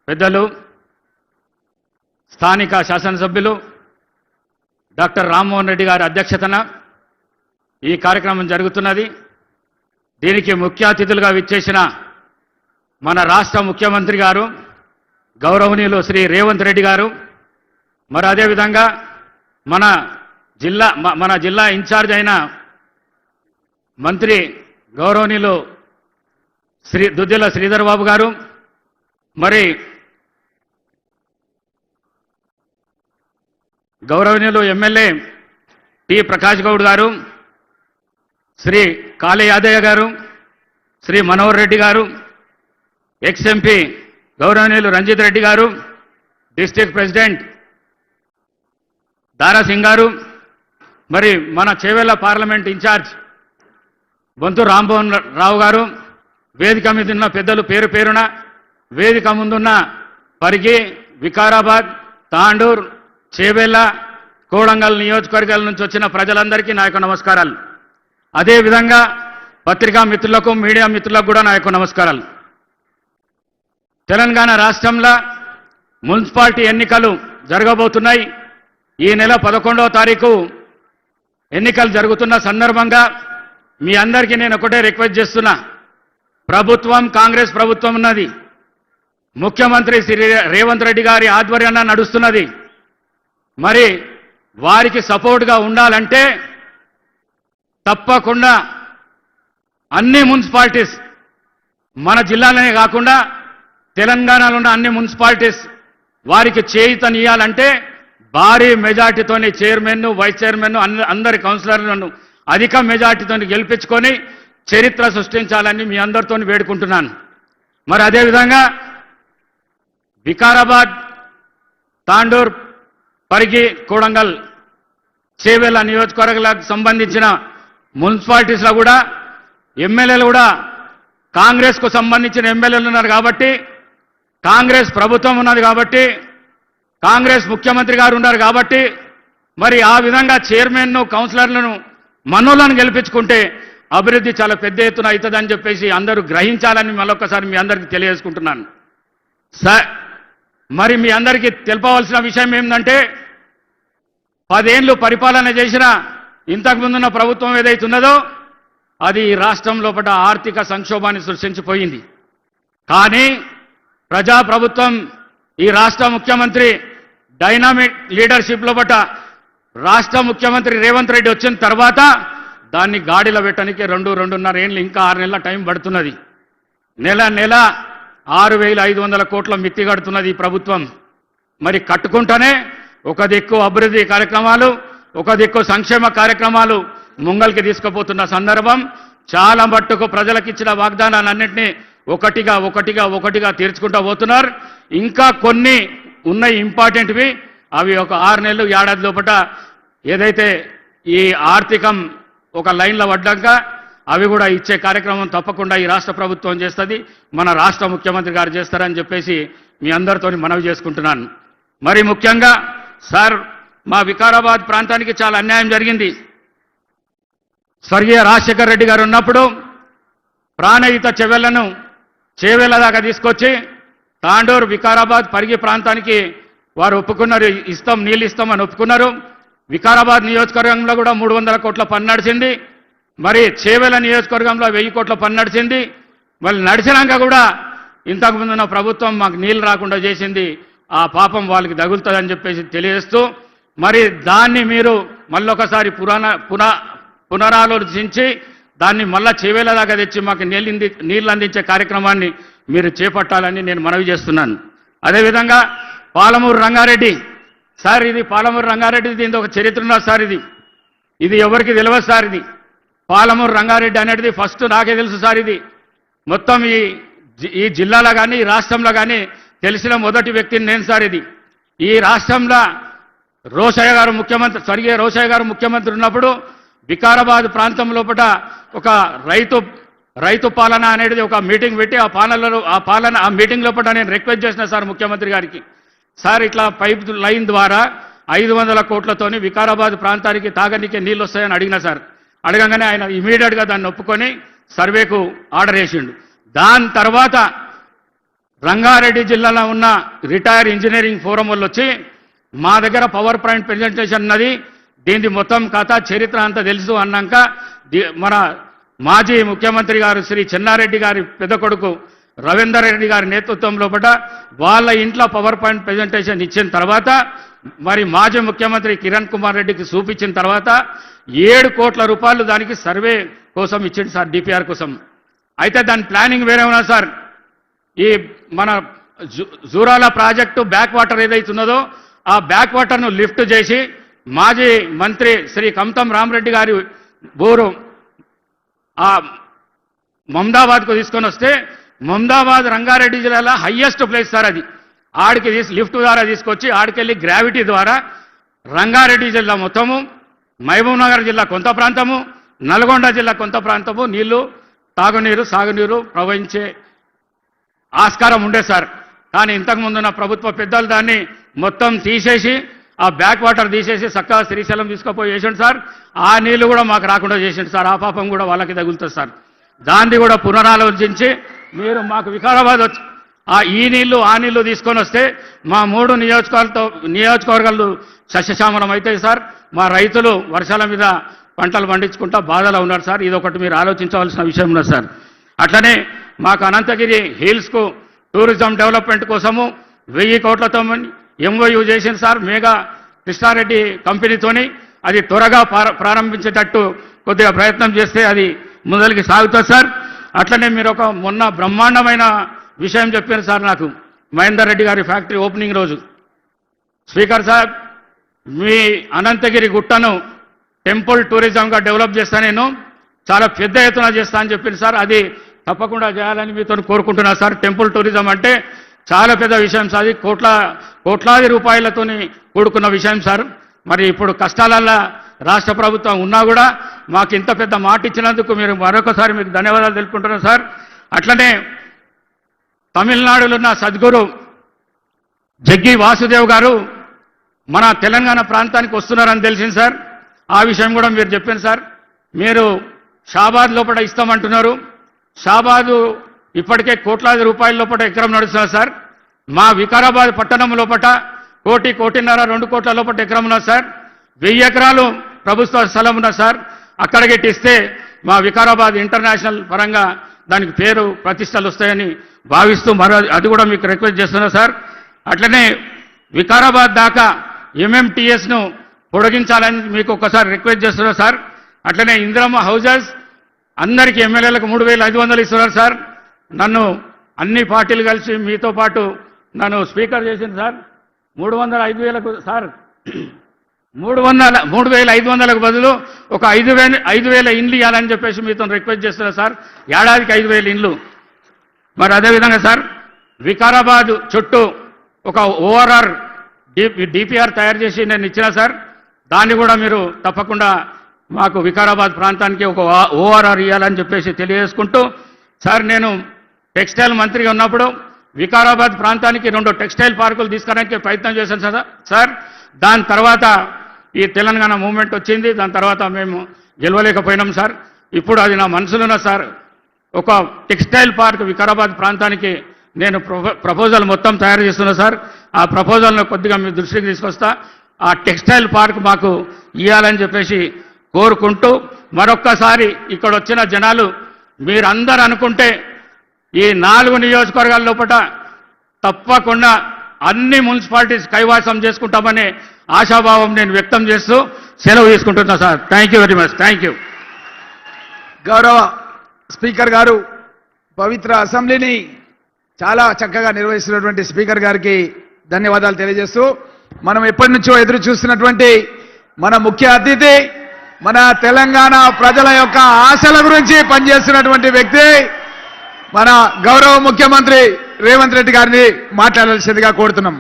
పెద్దలు స్థానిక శాసనసభ్యులు డాక్టర్ రామ్మోహన్ రెడ్డి గారి అధ్యక్షతన ఈ కార్యక్రమం జరుగుతున్నది. దీనికి ముఖ్య అతిథులుగా విచ్చేసిన మన రాష్ట్ర ముఖ్యమంత్రి గారు గౌరవనీయులు శ్రీ రేవంత్ రెడ్డి గారు, మరి అదేవిధంగా మన జిల్లా ఇన్ఛార్జ్ అయిన మంత్రి గౌరవనీయులు దుద్దిల్ల శ్రీధర్ బాబు గారు, మరి గౌరవనీయులు ఎమ్మెల్యే టి ప్రకాష్ గౌడ్ గారు, శ్రీ కాళే యాదయ్య గారు, శ్రీ మనోహర్ రెడ్డి గారు, ఎక్స్ ఎంపీ గౌరవనీయులు రంజిత్ రెడ్డి గారు, డిస్ట్రిక్ట్ ప్రెసిడెంట్ దారా సింగ్ గారు, మరి మన చేవెళ్ల పార్లమెంట్ ఇన్ఛార్జ్ బొంతు రామ్మోహన్ రావు గారు, వేదిక మీద ఉన్న పెద్దలు పేరు పేరున, వేదిక ముందున్న పరిగి, వికారాబాద్, తాండూర్, చేవెళ్ల, కోడంగల్ నియోజకవర్గాల నుంచి వచ్చిన ప్రజలందరికీ నా యొక్క నమస్కారాలు. అదేవిధంగా పత్రికా మిత్రులకు, మీడియా మిత్రులకు కూడా నా యొక్క నమస్కారాలు. తెలంగాణ రాష్ట్రంలో మున్సిపాలిటీ ఎన్నికలు జరగబోతున్నాయి. ఈ నెల 11వ తారీఖు ఎన్నికలు జరుగుతున్న సందర్భంగా మీ అందరికీ నేను ఒకటే రిక్వెస్ట్ చేస్తున్నా. ప్రభుత్వం కాంగ్రెస్ ప్రభుత్వం ఉన్నది, ముఖ్యమంత్రి శ్రీ రేవంత్ రెడ్డి గారి ఆధ్వర్యాన నడుస్తున్నది. మరి వారికి సపోర్ట్గా ఉండాలంటే తప్పకుండా అన్ని మున్సిపాలిటీస్, మన జిల్లాలోనే కాకుండా తెలంగాణలో ఉన్న అన్ని మున్సిపాలిటీస్ వారికి చేయూతనియాలంటే భారీ మెజార్టీతోని చైర్మన్, వైస్ చైర్మన్, అందరి కౌన్సిలర్లను అధిక మెజార్టీతో గెలిపించుకొని చరిత్ర సృష్టించాలని మీ అందరితో వేడుకుంటున్నాను. మరి అదేవిధంగా వికారాబాద్, తాండూర్, పరిగి, కోడంగల్, చేవెళ్ల నియోజకవర్గాలకు సంబంధించిన మున్సిపాలిటీస్లో కూడా ఎమ్మెల్యేలు కూడా కాంగ్రెస్కు సంబంధించిన ఎమ్మెల్యేలు ఉన్నారు కాబట్టి, కాంగ్రెస్ ప్రభుత్వం ఉన్నది కాబట్టి, కాంగ్రెస్ ముఖ్యమంత్రి గారు ఉన్నారు కాబట్టి, మరి ఆ విధంగా చైర్మన్ను, కౌన్సిలర్లను, మనోళ్ళను గెలిపించుకుంటే అభివృద్ధి చాలా పెద్ద ఎత్తున అవుతుందని చెప్పేసి అందరూ గ్రహించాలని మరొకసారి మీ అందరికీ తెలియజేసుకుంటున్నాను. మరి మీ అందరికీ తెలపవలసిన విషయం ఏంటంటే 10 ఏళ్ళు పరిపాలన చేసిన ఇంతకుముందున్న ప్రభుత్వం ఏదైతున్నదో అది ఈ రాష్ట్రం లోపల ఆర్థిక సంక్షోభాన్ని సృష్టించిపోయింది. కానీ ప్రజాప్రభుత్వం, ఈ రాష్ట్ర ముఖ్యమంత్రి డైనామిక్ లీడర్షిప్ లోపల రాష్ట్ర ముఖ్యమంత్రి రేవంత్ రెడ్డి వచ్చిన తర్వాత దాన్ని గాడిలో పెట్టడానికి 2-2.5 ఏళ్ళు, ఇంకా 6 నెలల టైం పడుతున్నది. నెల 6,500 కోట్ల మిత్తి కడుతున్నది ఈ ప్రభుత్వం. మరి కట్టుకుంటేనే ఒక దిక్కు అభివృద్ధి కార్యక్రమాలు, ఒక దిక్కు సంక్షేమ కార్యక్రమాలు ముంగల్కి తీసుకుపోతున్న సందర్భం. చాలా మట్టుకు ప్రజలకు ఇచ్చిన వాగ్దానాలన్నింటినీ ఒకటిగా తీర్చుకుంటూ పోతున్నారు. ఇంకా కొన్ని ఉన్నాయి ఇంపార్టెంట్వి, అవి ఒక 6 నెలలు, ఏడాది లోపల ఏదైతే ఈ ఆర్థికం ఒక లైన్లో పడ్డాక అవి కూడా ఇచ్చే కార్యక్రమం తప్పకుండా ఈ రాష్ట్ర ప్రభుత్వం చేస్తుంది, మన రాష్ట్ర ముఖ్యమంత్రి గారు చేస్తారని చెప్పేసి మీ అందరితో మనవి చేసుకుంటున్నాను. మరి ముఖ్యంగా సార్, మా వికారాబాద్ ప్రాంతానికి చాలా అన్యాయం జరిగింది. స్వర్గీయ రాజశేఖర్ రెడ్డి గారు ఉన్నప్పుడు ప్రాణహిత చేవెళ్ల దాకా తీసుకొచ్చి తాండూరు, వికారాబాద్, పరిగి ప్రాంతానికి వారు ఒప్పుకున్నారు, నీళ్ళు ఇస్తామని ఒప్పుకున్నారు. వికారాబాద్ నియోజకవర్గంలో కూడా 300 కోట్ల పని నడిచింది. మరి చేవెళ్ల నియోజకవర్గంలో 1000 కోట్ల పని నడిచింది. మళ్ళీ నడిచినాక కూడా ఇంతకుముందున్న ప్రభుత్వం మాకు నీళ్ళు రాకుండా చేసింది, ఆ పాపం వాళ్ళకి తగులుతుందని చెప్పేసి తెలియజేస్తూ, మరి దాన్ని మీరు మళ్ళొకసారి పునరాలోచించి దాన్ని మళ్ళా చేవెళ్ల దాకా తెచ్చి మాకు నీళ్ళు అందించే కార్యక్రమాన్ని మీరు చేపట్టాలని నేను మనవి చేస్తున్నాను. అదేవిధంగా పాలమూరు రంగారెడ్డి సార్, ఇది పాలమూరు రంగారెడ్డి, దీని ఒక చరిత్ర ఉన్నది సార్. ఇది ఎవరికి తెలియదు సార్. ఇది పాలమూరు రంగారెడ్డి అనేది ఫస్ట్ నాకే తెలుసు సార్. ఇది మొత్తం ఈ జిల్లాలో కానీ ఈ రాష్ట్రంలో కానీ తెలిసిన మొదటి వ్యక్తిని నేను సార్. ఈ రాష్ట్రంలో రోషయ్య గారు ముఖ్యమంత్రి, స్వర్గీయ రోషయ్య గారు ముఖ్యమంత్రి ఉన్నప్పుడు వికారాబాద్ ప్రాంతం లోపల ఒక రైతు పాలన అనేది ఒక మీటింగ్ పెట్టి ఆ మీటింగ్ లోపల నేను రిక్వెస్ట్ చేసిన సార్ ముఖ్యమంత్రి గారికి, సార్ ఇట్లా పైప్ లైన్ ద్వారా 500 కోట్లతోని వికారాబాద్ ప్రాంతానికి తాగనీకే నీళ్ళు వస్తాయని అడిగిన సార్. అడగంగానే ఆయన ఇమీడియట్గా దాన్ని ఒప్పుకొని సర్వేకు ఆర్డర్ వేసిండు. దాని తర్వాత రంగారెడ్డి జిల్లాలో ఉన్న రిటైర్ ఇంజనీరింగ్ ఫోరం వాళ్ళు వచ్చి మా దగ్గర పవర్ పాయింట్ ప్రెజెంటేషన్ ఉన్నది, దీని మొత్తం కథ చరిత్ర అంతా తెలుసు అన్నాక మన మాజీ ముఖ్యమంత్రి గారు శ్రీ చెన్నారెడ్డి గారి పెద్ద కొడుకు రవీందర్ రెడ్డి గారి నేతృత్వంలో వాళ్ళ ఇంట్లో పవర్ పాయింట్ ప్రెజెంటేషన్ ఇచ్చిన తర్వాత మరి మాజీ ముఖ్యమంత్రి కిరణ్ కుమార్ రెడ్డికి చూపించిన తర్వాత 7 కోట్ల రూపాయలు దానికి సర్వే కోసం ఇచ్చింది సార్, డిపిఆర్ కోసం. అయితే దాని ప్లానింగ్ వేరే ఉన్నా సార్. ఈ మన జూరాల ప్రాజెక్టు బ్యాక్ వాటర్ ఏదైతున్నదో ఆ బ్యాక్ వాటర్ను లిఫ్ట్ చేసి మాజీ మంత్రి శ్రీ కమతం రామరెడ్డి గారి బోరు ఆ మమదాబాద్కు తీసుకొని వస్తే మమదాబాద్ రంగారెడ్డి జిల్లాలో హయ్యెస్ట్ ప్లేస్ సార్ అది. ఆడికి లిఫ్ట్ ద్వారా తీసుకొచ్చి ఆడికెళ్ళి గ్రావిటీ ద్వారా రంగారెడ్డి జిల్లా మొత్తము, మహబూబ్ నగర్ జిల్లా కొంత ప్రాంతము, నల్గొండ జిల్లా కొంత ప్రాంతము నీళ్లు, తాగునీరు, సాగునీరు ప్రవహించే ఆస్కారం ఉండే సార్. కానీ ఇంతకుముందున్న ప్రభుత్వ పెద్దలు దాన్ని మొత్తం తీసేసి ఆ బ్యాక్ వాటర్ తీసేసి చక్కగా శ్రీశైలం తీసుకుపోయి చేసిండు సార్. ఆ నీళ్లు కూడా మాకు రాకుండా చేసిండు సార్. ఆ పాపం కూడా వాళ్ళకి తగులుతుంది సార్. దాన్ని కూడా పునరాలోచించి మీరు మాకు వికారాబాద్ వచ్చి ఈ నీళ్లు ఆ నీళ్లు తీసుకొని వస్తే మా 3 నియోజకవర్గాలు సస్యశ్యామలం అవుతాయి సార్. మా రైతులు వర్షాల మీద పంటలు పండించుకుంటా బాధలో ఉన్నారు సార్. ఇదొకటి మీరు ఆలోచించవలసిన విషయం ఉన్నది సార్. అట్లనే మాకు అనంతగిరి హిల్స్కు టూరిజం డెవలప్మెంట్ కోసము 1000 కోట్లతో ఎంఓయూ చేసింది సార్ మేఘా కృష్ణారెడ్డి కంపెనీతోని. అది త్వరగా ప్రారంభించేటట్టు కొద్దిగా ప్రయత్నం చేస్తే అది ముందరికి సాగుతుంది సార్. అట్లనే మీరు ఒక మొన్న బ్రహ్మాండమైన విషయం చెప్పారు సార్ నాకు, మహేందర్ రెడ్డి గారి ఫ్యాక్టరీ ఓపెనింగ్ రోజు. స్పీకర్ సార్, మీ అనంతగిరి గుట్టను టెంపుల్ టూరిజంగా డెవలప్ చేస్తా, నేను చాలా పెద్ద ఎత్తున చేస్తా అని చెప్పింది సార్. అది తప్పకుండా చేయాలని మీతో కోరుకుంటున్నా సార్. టెంపుల్ టూరిజం అంటే చాలా పెద్ద విషయం సార్. అది కోట్లాది రూపాయలతో కూడుకున్న విషయం సార్. మరి ఇప్పుడు కష్టాలల్లో రాష్ట్ర ప్రభుత్వం ఉన్నా కూడా మాకు ఇంత పెద్ద మాట ఇచ్చినందుకు మీరు మరొకసారి మీకు ధన్యవాదాలు తెలుపుకుంటున్నాను సార్. అట్లనే తమిళనాడులో ఉన్న సద్గురు జగ్గి వాసుదేవ్ గారు మన తెలంగాణ ప్రాంతానికి వస్తున్నారని తెలిసింది సార్. ఆ విషయం కూడా మీరు చెప్పాను సార్. మీరు షాబాద్ లోపల ఇస్తామంటున్నారు. షాబాదు ఇప్పటికే కోట్లాది రూపాయల లోపల ఎకరం నడుస్తున్నారు సార్. మా వికారాబాద్ పట్టణం లోపల 1 కోటిన్నర 2 కోట్ల లోపల ఎకరం ఉన్నది సార్. 1000 ఎకరాలు ప్రభుత్వ స్థలం ఉన్నది సార్. అక్కడికి ఇస్తే మా వికారాబాద్ ఇంటర్నేషనల్ పరంగా దానికి పేరు ప్రతిష్టలు వస్తాయని భావిస్తూ అది కూడా మీకు రిక్వెస్ట్ చేస్తున్నా సార్. అట్లనే వికారాబాద్ దాకా ఎంఎంటీఎస్ను పొడిగించాలని మీకు ఒకసారి రిక్వెస్ట్ చేస్తున్నా సార్. అట్లనే ఇందిరమ్మ హౌజెస్ అందరికీ ఎమ్మెల్యేలకు 3500 ఇస్తున్నారు సార్. నన్ను అన్ని పార్టీలు కలిసి మీతో పాటు నన్ను స్పీకర్ చేసింది సార్. 300-5,000కు సార్ 3,500కు బదులు ఒక 5,000 ఇండ్లు ఇవ్వాలని చెప్పేసి మీతో రిక్వెస్ట్ చేస్తున్నా సార్. ఏడాదికి 5,000 ఇండ్లు. మరి అదేవిధంగా సార్ వికారాబాద్ చుట్టూ ఒక ఓఆర్ఆర్ డిపిఆర్ తయారు చేసి నేను ఇచ్చినా సార్. దాన్ని కూడా మీరు తప్పకుండా మాకు వికారాబాద్ ప్రాంతానికి ఒక ఓఆర్ఆర్ ఇవ్వాలని చెప్పేసి తెలియజేసుకుంటూ సార్, నేను టెక్స్టైల్ మంత్రిగా ఉన్నప్పుడు వికారాబాద్ ప్రాంతానికి 2 టెక్స్టైల్ పార్కులు తీసుకురావడానికి ప్రయత్నం చేశాను సార్. దాని తర్వాత ఈ తెలంగాణ మూవ్మెంట్ వచ్చింది. దాని తర్వాత మేము గెలవలేకపోయినాం సార్. ఇప్పుడు అది నా మనసులో ఉన్న సార్. ఒక టెక్స్టైల్ పార్క్ వికారాబాద్ ప్రాంతానికి నేను ప్రపోజల్ మొత్తం తయారు చేస్తున్నా సార్. ఆ ప్రపోజల్ను కొద్దిగా మీ దృష్టికి తీసుకొస్తా. ఆ టెక్స్టైల్ పార్క్ మాకు ఇవ్వాలని చెప్పేసి కోరుకుంటూ మరొక్కసారి ఇక్కడ వచ్చిన జనాలు మీరందరూ అనుకుంటే ఈ 4 నియోజకవర్గాల లోపల తప్పకుండా అన్ని మున్సిపాలిటీస్ కైవాసం చేసుకుంటామనే ఆశాభావం నేను వ్యక్తం చేస్తూ సెలవు తీసుకుంటున్నా sir. Thank you very much. Thank you. గౌరవ స్పీకర్ గారు, పవిత్ర అసెంబ్లీని చాలా చక్కగా నిర్వహిస్తున్నటువంటి స్పీకర్ గారికి ధన్యవాదాలు తెలియజేస్తూ, మనం ఎప్పటి నుంచో ఎదురు చూస్తున్నటువంటి మన ముఖ్య అతిథి, మన తెలంగాణ ప్రజల యొక్క ఆశల గురించి పనిచేస్తున్నటువంటి వ్యక్తి మన గౌరవ ముఖ్యమంత్రి రేవంత్ రెడ్డి గారిని మాట్లాడాల్సిందిగా కోరుతున్నాం.